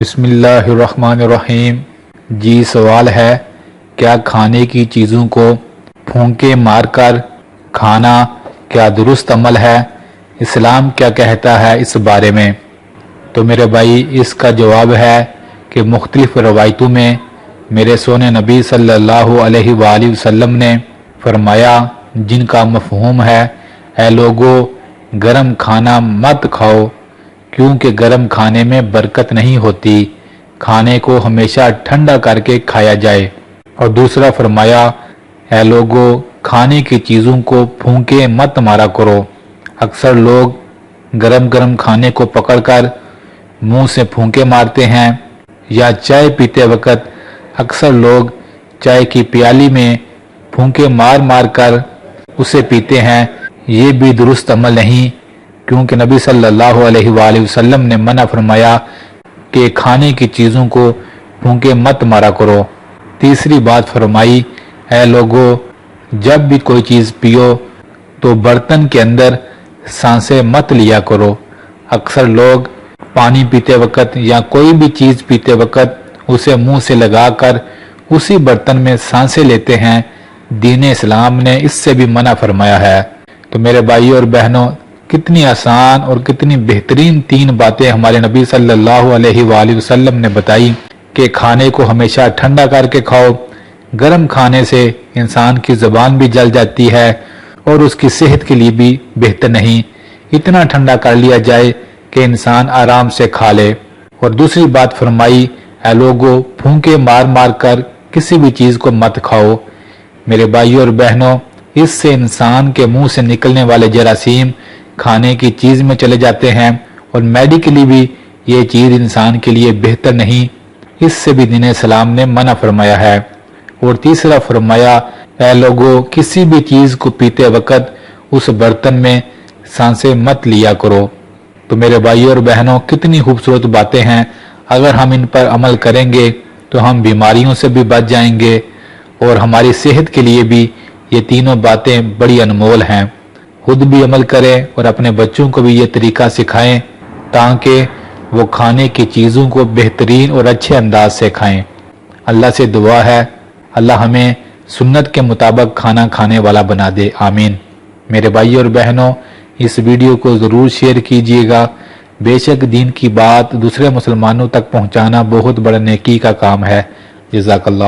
بسم اللہ الرحمن الرحیم۔ جی سوال ہے، کیا کھانے کی چیزوں کو پھونکے مار کر کھانا کیا درست عمل ہے؟ اسلام کیا کہتا ہے اس بارے میں؟ تو میرے بھائی، اس کا جواب ہے کہ مختلف روایتوں میں میرے سونے نبی صلی اللہ علیہ وآلہ وسلم نے فرمایا، جن کا مفہوم ہے، اے لوگو گرم کھانا مت کھاؤ کیونکہ گرم کھانے میں برکت نہیں ہوتی، کھانے کو ہمیشہ ٹھنڈا کر کے کھایا جائے۔ اور دوسرا فرمایا، اے لوگو کھانے کی چیزوں کو پھونکے مت مارا کرو۔ اکثر لوگ گرم گرم کھانے کو پکڑ کر منہ سے پھونکے مارتے ہیں، یا چائے پیتے وقت اکثر لوگ چائے کی پیالی میں پھونکے مار مار کر اسے پیتے ہیں۔ یہ بھی درست عمل نہیں، کیونکہ نبی صلی اللہ علیہ وآلہ وسلم نے منع فرمایا کہ کھانے کی چیزوں کو پھونکے مت مارا کرو۔ تیسری بات فرمائی، اے لوگو جب بھی کوئی چیز پیو تو برتن کے اندر سانسیں مت لیا کرو۔ اکثر لوگ پانی پیتے وقت یا کوئی بھی چیز پیتے وقت اسے منہ سے لگا کر اسی برتن میں سانسیں لیتے ہیں۔ دین اسلام نے اس سے بھی منع فرمایا ہے۔ تو میرے بھائیوں اور بہنوں، کتنی آسان اور کتنی بہترین تین باتیں ہمارے نبی صلی اللہ علیہ وآلہ وسلم نے بتائی کہ کھانے کو ہمیشہ ٹھنڈا کر کے کھاؤ۔ گرم کھانے سے انسان کی زبان بھی جل جاتی ہے اور اس کی صحت کے لیے بھی بہتر نہیں۔ اتنا ٹھنڈا کر لیا جائے کہ انسان آرام سے کھا لے۔ اور دوسری بات فرمائی، اے لوگو پھونکے مار مار کر کسی بھی چیز کو مت کھاؤ۔ میرے بھائیوں اور بہنوں، اس سے انسان کے منہ سے نکلنے والے جراثیم کھانے کی چیز میں چلے جاتے ہیں، اور میڈیکلی بھی یہ چیز انسان کے لیے بہتر نہیں۔ اس سے بھی دین اسلام نے منع فرمایا ہے۔ اور تیسرا فرمایا، اے لوگو کسی بھی چیز کو پیتے وقت اس برتن میں سانسیں مت لیا کرو۔ تو میرے بھائیوں اور بہنوں، کتنی خوبصورت باتیں ہیں۔ اگر ہم ان پر عمل کریں گے تو ہم بیماریوں سے بھی بچ جائیں گے، اور ہماری صحت کے لیے بھی یہ تینوں باتیں بڑی انمول ہیں۔ خود بھی عمل کریں اور اپنے بچوں کو بھی یہ طریقہ سکھائیں تاکہ وہ کھانے کی چیزوں کو بہترین اور اچھے انداز سے کھائیں۔ اللہ سے دعا ہے، اللہ ہمیں سنت کے مطابق کھانا کھانے والا بنا دے، آمین۔ میرے بھائیوں اور بہنوں، اس ویڈیو کو ضرور شیئر کیجیے گا۔ بے شک دین کی بات دوسرے مسلمانوں تک پہنچانا بہت بڑا نیکی کا کام ہے۔ جزاک اللہ۔